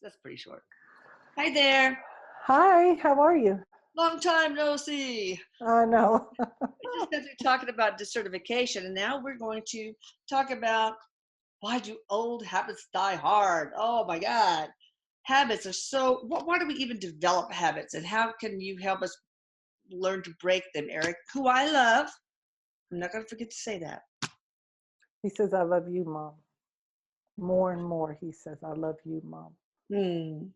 That's pretty short. Hi there. Hi, how are you? Long time no see. I know. We just got through talking about decertification, and now we're going to talk about why do old habits die hard? Oh my God. Habits are so, why do we even develop habits, and how can you help us learn to break them, Erik, who I love? I'm not going to forget to say that. He says, I love you, Mom. More and more, he says, I love you, Mom. Hmm.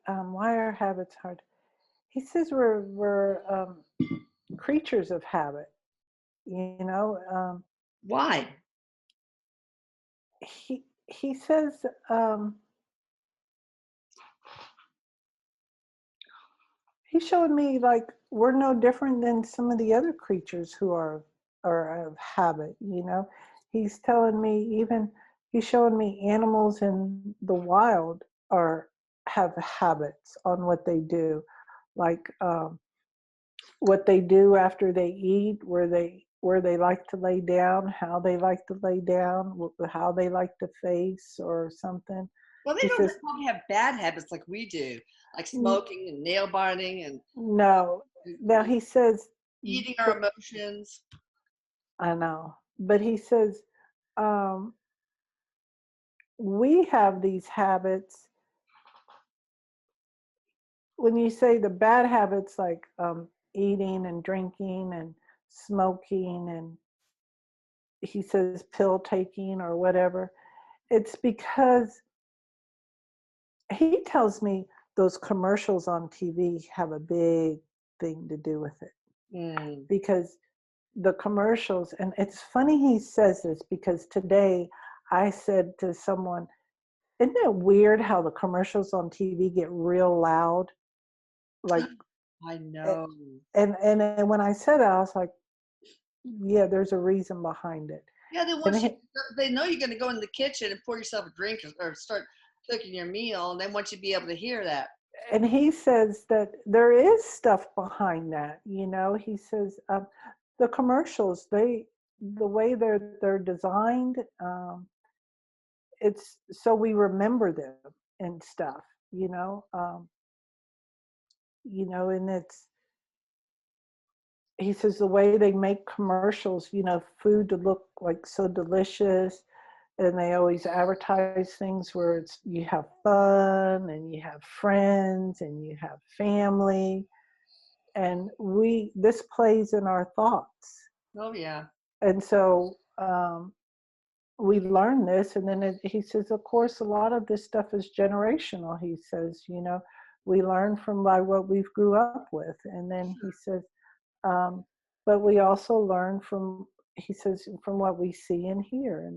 Um, why are habits hard? He says we're creatures of habit. You know, Why? he says he's showing me like we're no different than some of the other creatures who are of habit. He's telling me he's showing me animals in the wild are have habits on what they do, like what they do after they eat, where they like to lay down, how they like to lay down, how they like to face or something. Well, they He don't says, probably have bad habits like we do, like "N- smoking and nail biting and no. Now he says, eating our but emotions. I know, but he says, um, we have these habits. When you say the bad habits like eating and drinking and smoking, and he says pill taking or whatever, it's because he tells me those commercials on TV have a big thing to do with it. Mm. Because the commercials, and it's funny he says this because today I said to someone, isn't it weird how the commercials on TV get real loud? Like, I eh, know. and when I said it, I was like, yeah, there's a reason behind it. Yeah, they And want you. They know you're going to go in the kitchen and pour yourself a drink or start cooking your meal, and they want you to be able to hear that. he says that there is stuff behind that. He says the commercials, the way they're designed, it's so we remember them and stuff. You know, um, and he says the way they make commercials, food to look like so delicious, and they always advertise things where it's you have fun and you have friends and you have family, and this plays in our thoughts. Oh yeah. And so we learn this, and then he says, of course, a lot of this stuff is generational. He says, we learn from by what we've grew up with, and then he says, um, but we also learn from, he says, from what we see and hear.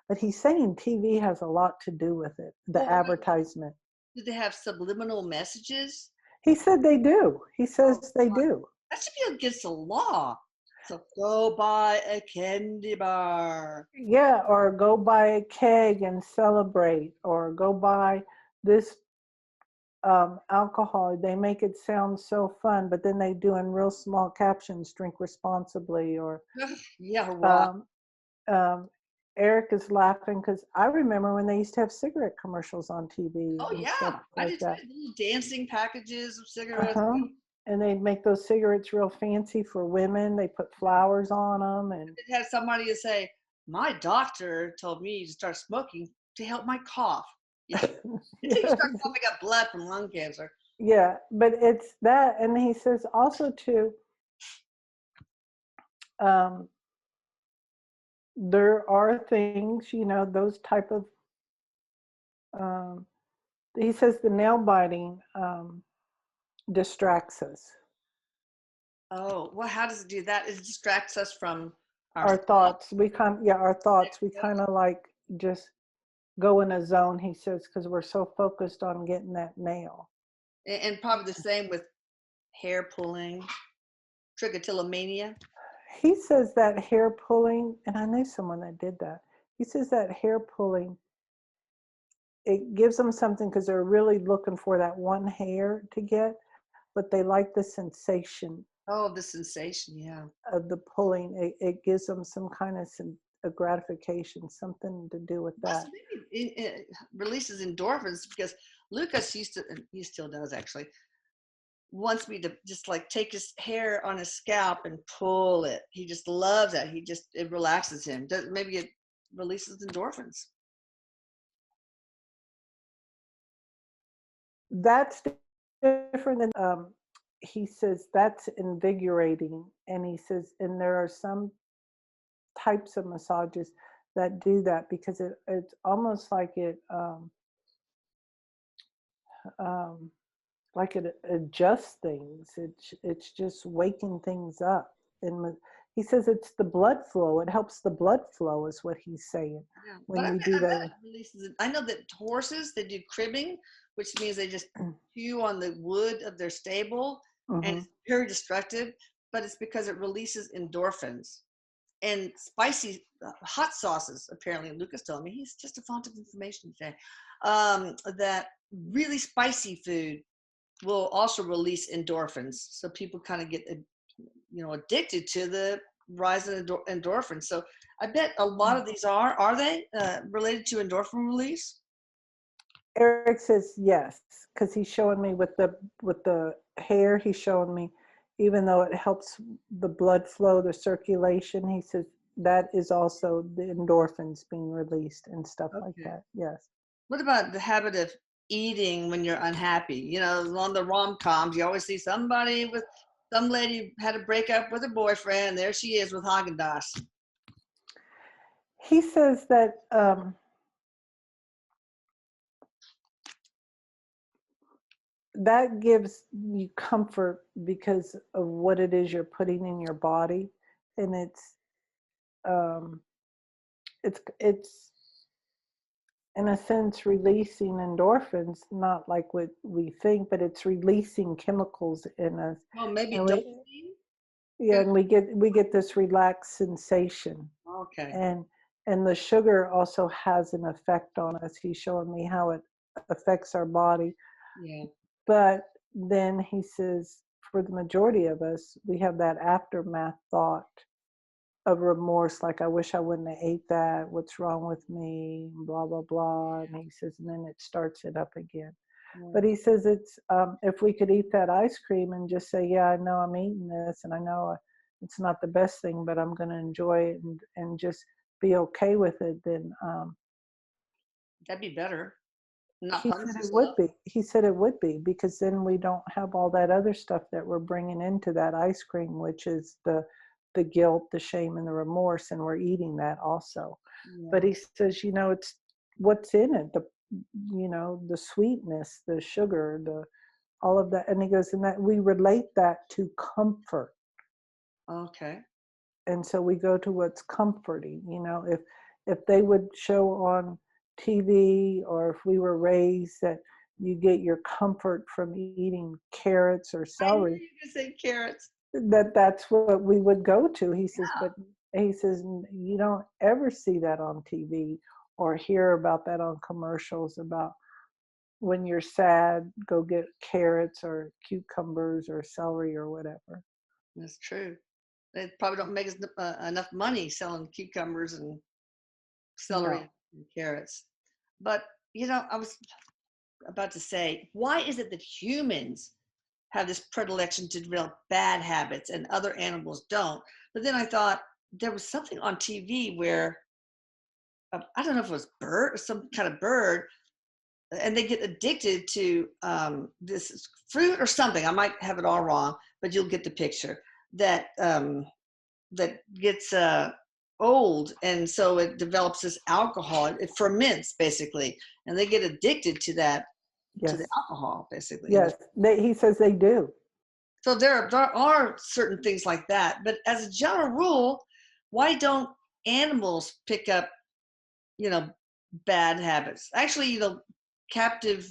But he's saying TV has a lot to do with it, the Well, advertisement. do they have subliminal messages? He said they do. He Oh, says they God. do. That should be against the law. So go buy a candy bar. Yeah, or go buy a keg and celebrate, or go buy this alcohol. They make it sound so fun, but then they do in real small captions, drink responsibly, or Yeah, right. um, um, Erik is laughing because I remember when they used to have cigarette commercials on TV Oh and yeah, stuff I like did that. too. Little dancing packages of cigarettes. Uh-huh. And they'd make those cigarettes real fancy for women. They put flowers on them, and It had somebody to say, "My doctor told me to start smoking to help my cough." Yeah, until you yeah, start coughing up blood from lung cancer. yeah. But it's that, and he says also too. Um, there are things, those type of. Um, he says the nail biting distracts us. Oh, well, how does it do that? It distracts us from our Our thoughts. thoughts, our thoughts, we kind of like just go in a zone. He says because we're so focused on getting that nail. And probably the same with hair pulling, trichotillomania. He says that hair pulling, and I knew someone that did that. He says that hair pulling, it gives them something because they're really looking for that one hair to get, but they like the sensation Oh, the sensation, yeah. of the pulling. It gives them some kind of a gratification, something to do with that. Maybe it releases endorphins because Lucas used to, and he still does actually, wants me to just like take his hair on his scalp and pull it. He just loves that. It relaxes him. Maybe it releases endorphins. That's different than, he says that's invigorating. And he says, and there are some types of massages that do that because it's almost um, like it adjusts things. It's just waking things up. And he says it's the blood flow. It helps the blood flow, is what he's saying. Yeah. When But we do I bet that. it releases it. I know that horses, they do cribbing, which means they just chew on the wood of their stable, and Mm-hmm. it's very destructive, but it's because it releases endorphins. And spicy hot sauces, apparently Lucas told me, he's just a font of information today, that really spicy food will also release endorphins, so people kind of get addicted to the rise in endorphins. So I bet a lot of these are they related to endorphin release? Erik says yes, because he's showing me with the hair. He's showing me, even though it helps the blood flow, the circulation. He says that is also the endorphins being released and stuff like Okay. that. Yes. What about the habit of eating when you're unhappy? On the rom-coms, you always see some lady had a breakup with her boyfriend, and there she is with Haagen-Dazs. He says that that gives you comfort because of what it is you're putting in your body, and um, it's in a sense releasing endorphins, not like what we think, but it's releasing chemicals in us. Oh, maybe And dopamine? and we get this relaxed sensation. Okay. And the sugar also has an effect on us. He's showing me how it affects our body. Yeah. But then he says, for the majority of us, we have that aftermath thought of remorse, like, I wish I wouldn't have ate that. What's wrong with me? Blah, blah, blah. And he says, and then it starts it up again. But he says it's, if we could eat that ice cream and just say, yeah, I know I'm eating this, and I know it's not the best thing, but I'm going to enjoy it and just be okay with it, then That'd be better. Not he punish said it would yourself. be. He said it would be, because then we don't have all that other stuff that we're bringing into that ice cream, which is the guilt, the shame, and the remorse, and we're eating that also. But Yeah. he says, it's what's in it, the sweetness, the sugar, all of that. And he goes, and that we relate that to comfort. Okay. And so we go to what's comforting. If they would show on TV, or if we were raised that you get your comfort from eating carrots or I knew celery, you were gonna say carrots. that's what we would go to. He says, Yeah. but he says, you don't ever see that on TV or hear about that on commercials about when you're sad, go get carrots or cucumbers or celery or whatever. That's true. They probably don't make enough money selling cucumbers and celery No. and carrots. But, I was about to say, why is it that humans have this predilection to develop bad habits and other animals don't? But then I thought there was something on TV where, I don't know if it was bird or some kind of bird, and they get addicted to this fruit or something. I might have it all wrong, but you'll get the picture. That gets old, and so it develops this alcohol. It ferments basically, and they get addicted to the Yes. alcohol basically. Yes. He says they do. So there are certain things like that, but as a general rule, why don't animals pick up you know bad habits? Actually, captive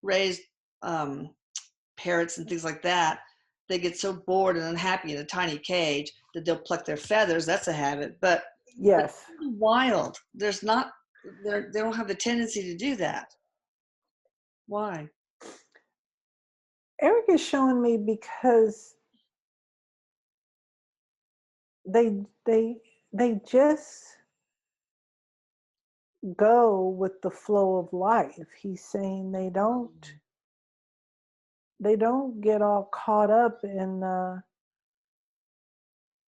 raised um, parrots and things like that, they get so bored and unhappy in a tiny cage that they'll pluck their feathers. That's a habit. But Yes. wild, there's not, they don't have the tendency to do that. Why? Erik is showing me because they they they just go with the flow of life. He's saying they don't get all caught up in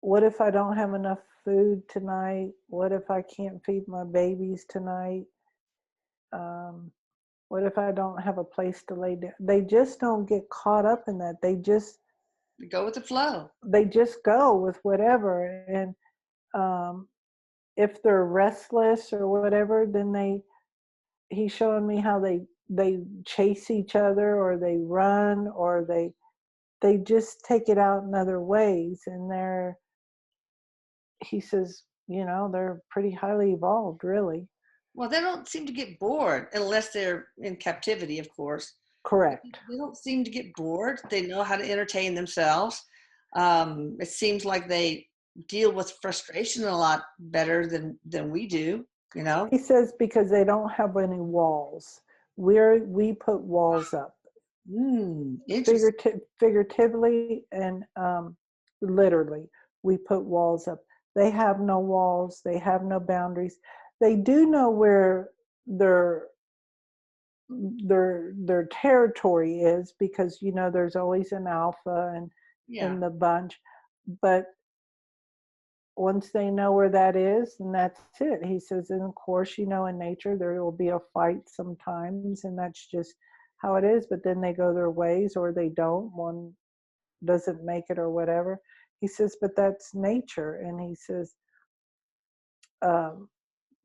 what if I don't have enough food tonight? What if I can't feed my babies tonight? Um, what if I don't have a place to lay down? They just don't get caught up in that. Go with the flow. They just go with whatever. And um, if they're restless or whatever, then he's showing me how they chase each other, or they run, or they just take it out in other ways. And he says, they're pretty highly evolved, really. Well, they don't seem to get bored unless they're in captivity, of course. Correct. They don't seem to get bored. They know how to entertain themselves. It seems like they deal with frustration a lot better than we do, you know? He says because they don't have any walls. We put walls up, Interesting. figuratively and literally. We put walls up. They have no walls. They have no boundaries. They do know where their their territory is, because there's always an alpha and Yeah. in the bunch. But once they know where that is, and that's it. He says, and of course, in nature there will be a fight sometimes, and that's just how it is. But then they go their ways, or they don't. One doesn't make it, or whatever. He says, but that's nature. And he says, um,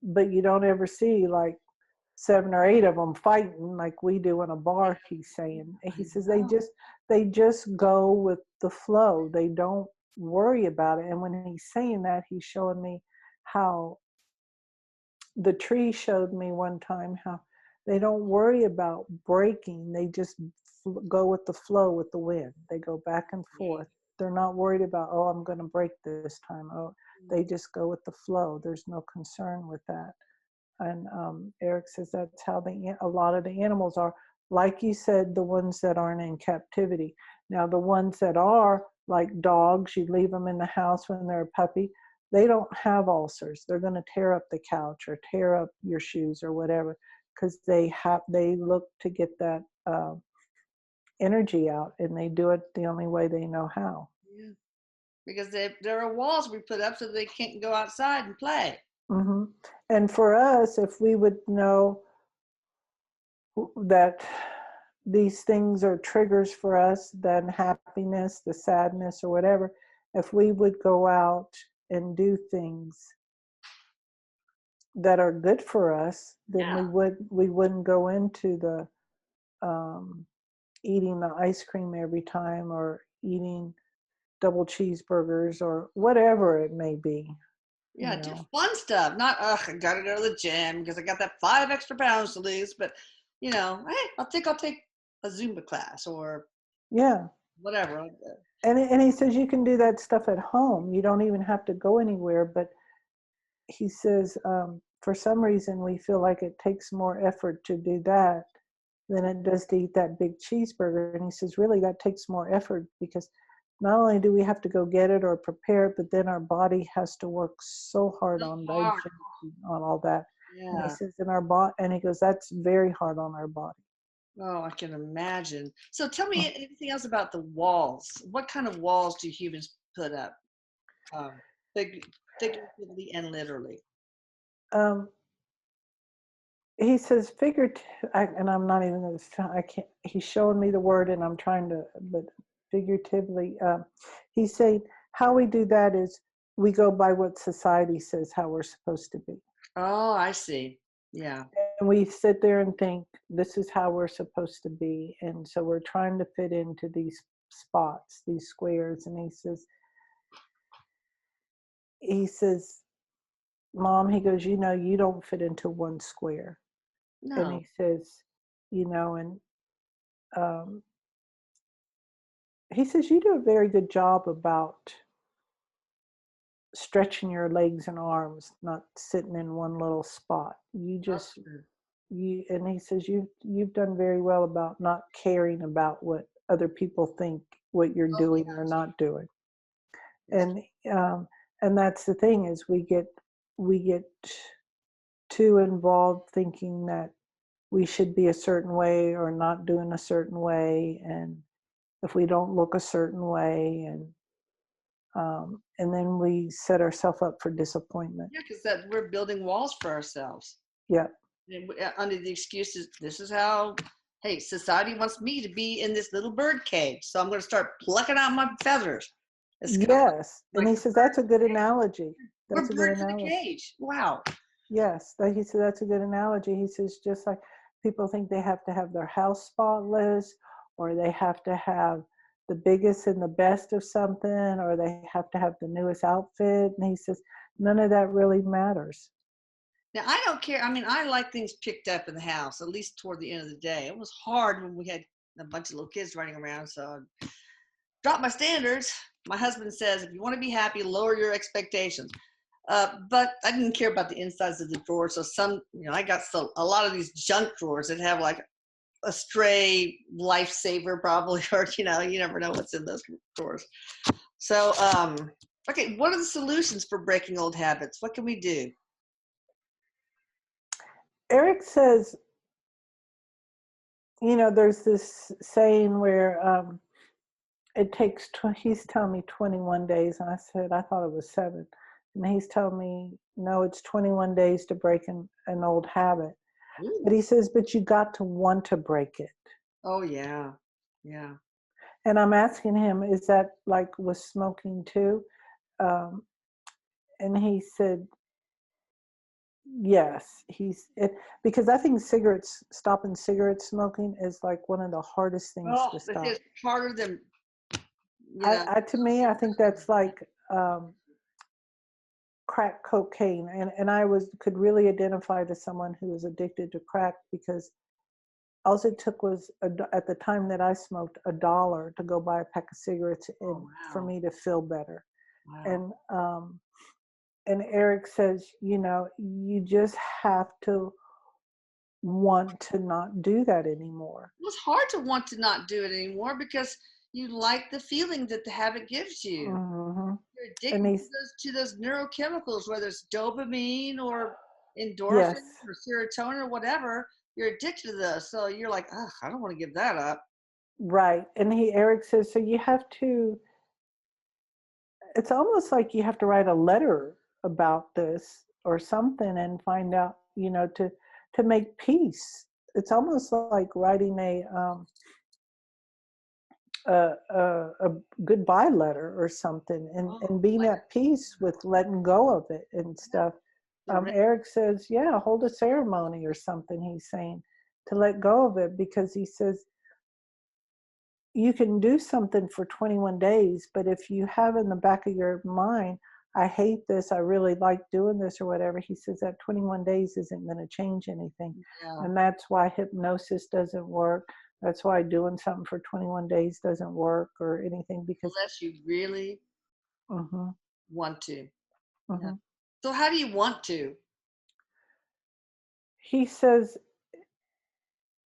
but you don't ever see like 7 or 8 of them fighting like we do in a bar. He's saying. He I says know. they just go with the flow. They don't worry about it. And when he's saying that, he's showing me how the tree showed me one time how they don't worry about breaking. They just go with the flow, with the wind. They go back and forth. They're not worried about, oh, I'm going to break this time. Oh, they just go with the flow. There's no concern with that. And Erik says that's how a lot of the animals are. Like you said, the ones that aren't in captivity. Now, the ones that are, like dogs, you leave them in the house when they're a puppy, they don't have ulcers. They're going to tear up the couch or tear up your shoes or whatever, because they look to get that energy out, and they do it the only way they know how. Yeah. Because there are walls we put up so they can't go outside and play. Hmm. And for us, if we would know that these things are triggers for us, the happiness, the sadness, or whatever, if we would go out and do things that are good for us, then Yeah. we wouldn't go into the um, eating the ice cream every time, or eating double cheeseburgers, or whatever it may be. you Yeah, do know fun stuff. Not, ugh, I gotta go to the gym because I got that 5 extra pounds to lose. But, hey, I'll take a Zumba class or yeah. whatever. And he says you can do that stuff at home. You don't even have to go anywhere. But he says, for some reason, we feel like it takes more effort to do that than it does to eat that big cheeseburger. And he says, really, that takes more effort, because not only do we have to go get it or prepare it, but then our body has to work so hard So on hard. digestion, on all that. And he Yeah. says, in our body, and he goes, that's very hard on our body. Oh, I can imagine. So tell me anything else about the walls. What kind of walls do humans put up? Um, fig- Figuratively and literally. Um, he says and I'm not even going to, I can't, he's showing me the word and I'm trying to, but figuratively, he's saying how we do that is we go by what society says how we're supposed to be. Oh, I see. Yeah. And we sit there and think this is how we're supposed to be. And so we're trying to fit into these spots, these squares. And he says, Mom, he goes, you don't fit into one square. And No. he says, and um, he says, you do a very good job about stretching your legs and arms, not sitting in one little spot. That's good. And he says, you've done very well about not caring about what other people think, what you're Oh, doing or yes. not doing. Yes. And, um, and that's the thing is we get too involved thinking that we should be a certain way or not doing a certain way, and if we don't look a certain way, and then we set ourselves up for disappointment. Yeah, because that we're building walls for ourselves. Yeah. Under the excuses, this is how, hey, society wants me to be in this little bird cage, so I'm going to start plucking out my feathers. It's kind of Yes. And like he says that's a good analogy. we're That's a good birds in a analogy. cage. Wow. Yes. He said that's a good analogy. He says just like people think they have to have their house spotless, or they have to have the biggest and the best of something, or they have to have the newest outfit. And he says none of that really matters. Now, I don't care. I mean, I like things picked up in the house, at least toward the end of the day. It was hard when we had a bunch of little kids running around, so I dropped my standards. My husband says, if you want to be happy, lower your expectations. But I didn't care about the insides of the drawers. So I got a lot of these junk drawers that have like a stray lifesaver probably, or, you never know what's in those drawers. So, okay, what are the solutions for breaking old habits? What can we do? Erik says, there's this saying where it takes, he's telling me 21 days. And I said, I thought it was 7. And he's telling me, no, it's 21 days to break an old habit. Ooh. But he says, but you got to want to break it. Oh, yeah. Yeah. And I'm asking him, is that like with smoking too? And he said, yes. Because I think stopping cigarette smoking is like one of the hardest things Oh, to it stop. is harder than, you know. To me, I think that's like crack cocaine. And I could really identify to someone who was addicted to crack, because all it took was at the time that I smoked $1 to go buy a pack of cigarettes for me to feel better. Wow. And Erik says, you just have to want to not do that anymore. It was hard to want to not do it anymore because you like the feeling that the habit gives you. Mm-hmm. You're And addicted to those neurochemicals, whether it's dopamine or yes, endorphins or serotonin or whatever. You're addicted to those. So you're like, ugh, I don't want to give that up. right. And Erik says, so you have to, it's almost like you have to write a letter about this or something and find out, to make peace. It's almost like writing a goodbye letter or something, and being Like at peace with letting go of it and stuff. the Erik says, yeah, hold a ceremony or something, he's saying, to let go of it, because he says you can do something for 21 days, but if you have in the back of your mind, I hate this, I really like doing this or whatever, he says that 21 days isn't going to change anything. yeah. And that's why hypnosis doesn't work. That's why doing something for 21 days doesn't work or anything, because Unless you really mm-hmm, want to. Yeah. mm-hmm. So how do you want to? He says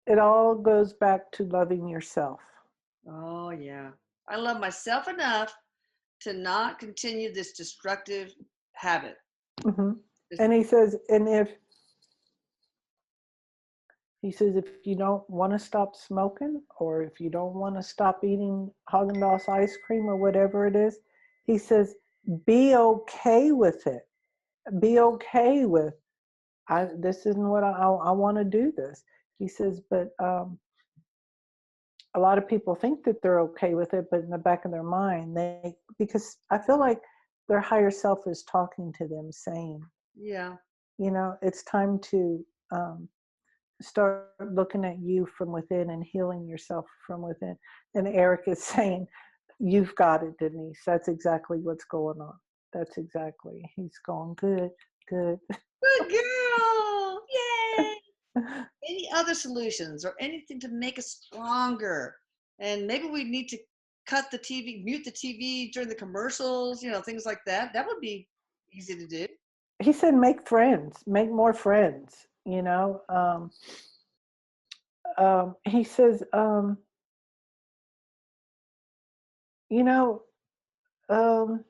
it all goes back to loving yourself. Oh, yeah. I love myself enough to not continue this destructive habit. Mm-hmm. It's- And he says if you don't want to stop smoking, or if you don't want to stop eating Haagen-Dazs ice cream or whatever it is, he says be okay with it. Be okay with, this isn't what I want to do this. He says, but a lot of people think that they're okay with it, but in the back of their mind, because I feel like their higher self is talking to them saying, yeah. it's time to start looking at you from within and healing yourself from within. And Erik is saying, you've got it, Denise. That's exactly what's going on. That's exactly. He's going, good, good. Good girl. Yay. Any other solutions or anything to make us stronger? And maybe we need to cut the TV, mute the TV during the commercials, things like that. That would be easy to do. He said, make friends, make more friends, he says, you know, um,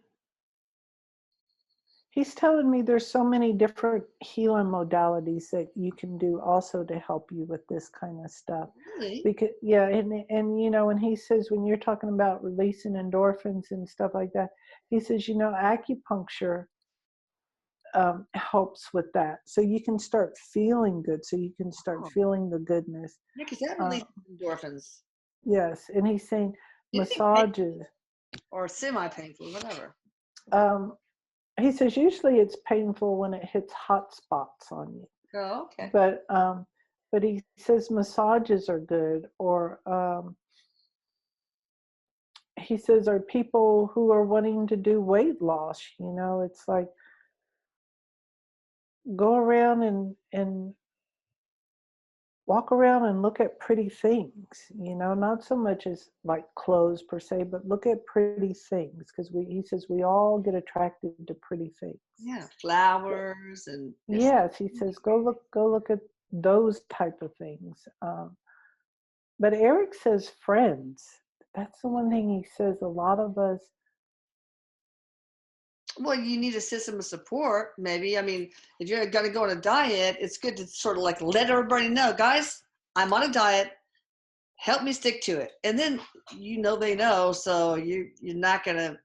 He's telling me there's so many different healing modalities that you can do also to help you with this kind of stuff. Really? Because yeah, and you know, and he says when you're talking about releasing endorphins and stuff like that, he says, you know, acupuncture helps with that. So you can start feeling good. So you can start Oh, feeling the goodness. yeah, because that Uh, releases endorphins. yes, and he's saying Anything painful massages. or semi-painful, whatever. Um, he says usually it's painful when it hits hot spots on you, Oh, okay. but he says massages are good. Or he says are people who are wanting to do weight loss. You know, it's like go around and walk around and look at pretty things, you know, not so much as like clothes per se, but look at pretty things, because he says we all get attracted to pretty things. Yeah, flowers and yes. Yes, he says go look at those type of things. But Erik says friends. That's the one thing he says a lot of us. Well, you need a system of support, maybe. I mean, if you're going to go on a diet, it's good to sort of like let everybody know, guys, I'm on a diet. Help me stick to it. And then they know, so you're not going to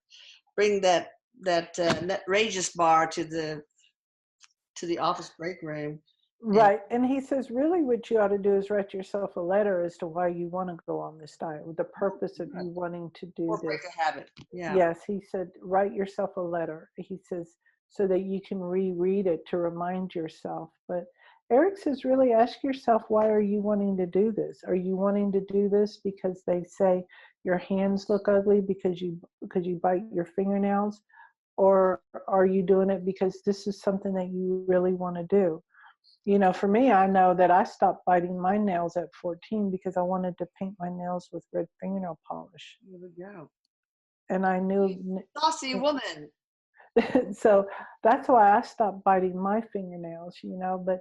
bring that outrageous bar to the office break room and Right. And he says, really, what you ought to do is write yourself a letter as to why you want to go on this diet, with the purpose of you wanting to do or break this. a habit. Yeah. Yes, he said, write yourself a letter. He says, so that you can reread it to remind yourself. But Erik says, really ask yourself, why are you wanting to do this? Are you wanting to do this because they say your hands look ugly because you bite your fingernails? Or are you doing it because this is something that you really want to do? You know, for me, I know that I stopped biting my nails at 14 because I wanted to paint my nails with red fingernail polish. There we go. And I You knew, saucy woman. so that's why I stopped biting my fingernails, you know. But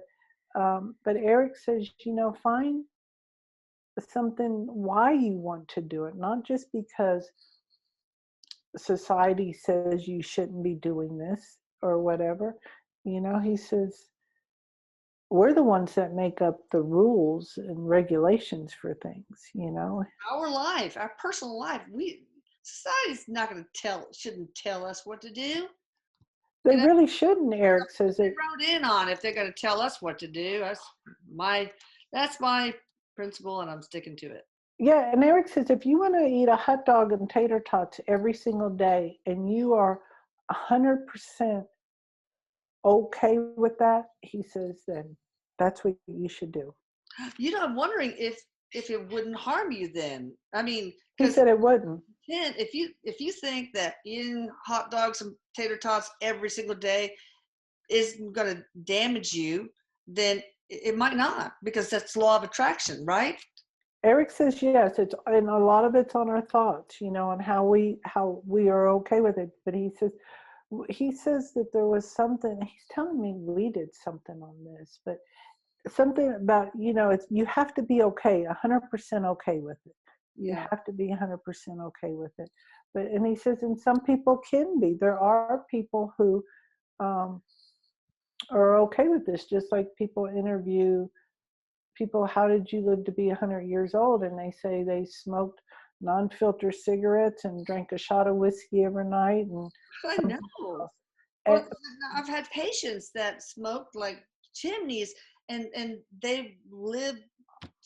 Erik says, you know, find something why you want to do it, not just because society says you shouldn't be doing this or whatever. You know, he says, we're the ones that make up the rules and regulations for things, you know. Our life, our personal life. Society's not going to shouldn't tell us what to do. They You know, really shouldn't, Erik says they it. wrote in on if they're going to tell us what to do. My that's my principle, and I'm sticking to it. Yeah, and Erik says if you want to eat a hot dog and tater tots every single day and you are 100% okay with that, he says, then that's what you should do. I'm wondering if it wouldn't harm you then. I mean, He because said it wouldn't. if you think that eating hot dogs and tater tots every single day is going to damage you, then it might not, because that's law of attraction, right? Erik says yes, it's, and a lot of it's on our thoughts, you know, and how we are okay with it. But he says that there was something, he's telling me we did something on this, but something about, you know, it's, you have to be okay, 100% okay with it. You Yeah. have to be 100% okay with it. But, and he says, and some people can be. There are people who um, are okay with this, just like people interview people, how did you live to be 100 years old? And they say they smoked non-filter cigarettes and drank a shot of whiskey every night and I something know. else. And Well, I've had patients that smoked like chimneys, and they lived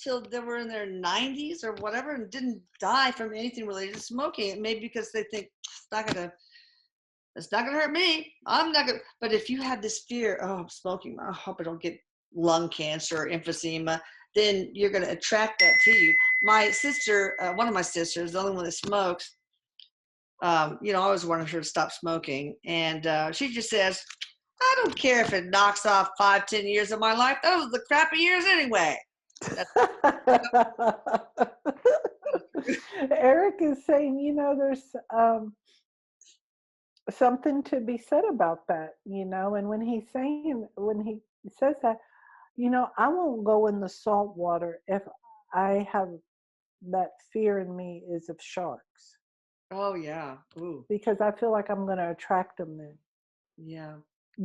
till they were in their 90s or whatever, and didn't die from anything related to smoking. Maybe because they think it's not gonna hurt me. I'm not gonna. But if you have this fear, oh, I'm smoking, I hope I don't get lung cancer or emphysema, then you're gonna attract that to you. My sister, one of my sisters, the only one that smokes, I always wanted her to stop smoking, and she just says, "I don't care if it knocks off 5, 10 years of my life. Those are the crappy years anyway." That's Erik is saying, you know, there's something to be said about that, you know. And when he says that, you know, I won't go in the salt water if I have that fear in me is of sharks, oh yeah, ooh, because I feel like I'm going to attract them then. yeah.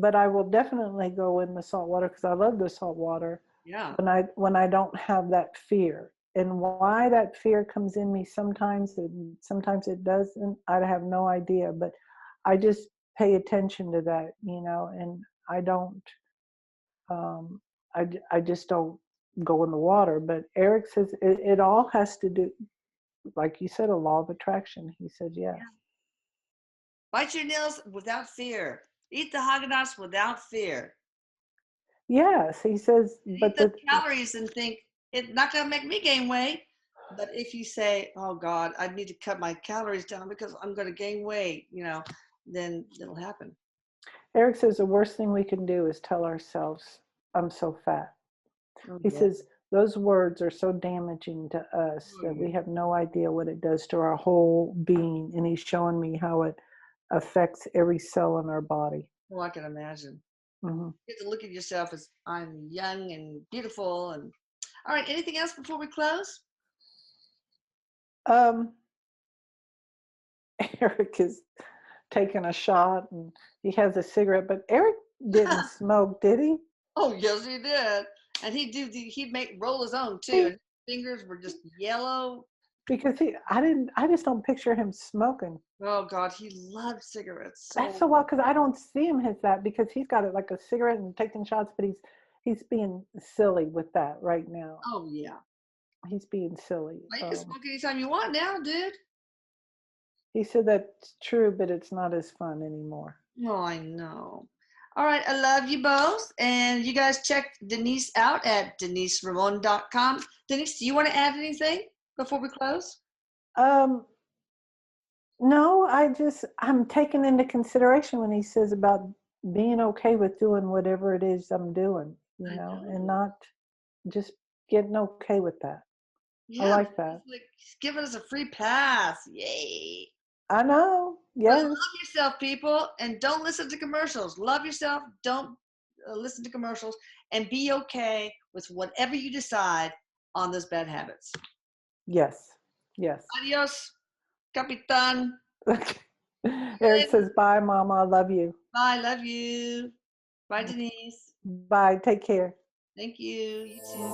but I will definitely go in the salt water because I love the salt water Yeah. when I don't have that fear. And why that fear comes in me sometimes and sometimes it doesn't, I have no idea. But I just pay attention to that, and I don't. Um, I just don't go in the water. But Eric says it all has to do, like you said, a law of attraction. He said yes. Yeah. Bite your nails without fear. Eat the Haagen-Dazs without fear. Yes, he says, Eat but the calories and think it's not going to make me gain weight. But if you say, "Oh God, I need to cut my calories down because I'm going to gain weight," then it'll happen. Eric says the worst thing we can do is tell ourselves, "I'm so fat." Oh He yeah. says those words are so damaging to us Oh, that yeah. we have no idea what it does to our whole being. And he's showing me how it affects every cell in our body. Well, I can imagine. Hmm. You have to look at yourself as I'm young and beautiful. And all right, anything else before we close? Um, Eric is taking a shot and he has a cigarette, but Eric didn't smoke, did he? Oh yes, he did. And he'd make roll his own too. He And his fingers were just yellow. because I just don't picture him smoking. Oh God, he loved cigarettes That's so so much. wild because I don't see him as that because he's got it like a cigarette and taking shots, but he's being silly with that right now. Oh yeah. He's being silly. Well, you can smoke anytime you want now, dude. He said that's true, but it's not as fun anymore. Oh, I know. All right, I love you both. And you guys check Denise out at deniseramon.com. Denise, do you want to add anything before we close? Um, no, I'm taking into consideration when he says about being okay with doing whatever it is I'm doing, I and know. not just getting okay with that. I Yeah, like that. it's like he's giving us a free pass. Yay. I know. But Yes. love yourself, people, and don't listen to commercials. Love yourself. Don't listen to commercials, and be okay with whatever you decide on those bad habits. Yes. Yes. Adios, Capitan. Eric says, bye, Mama. I love you. Bye. Love you. Bye, Denise. Bye. Take care. Thank you. You too.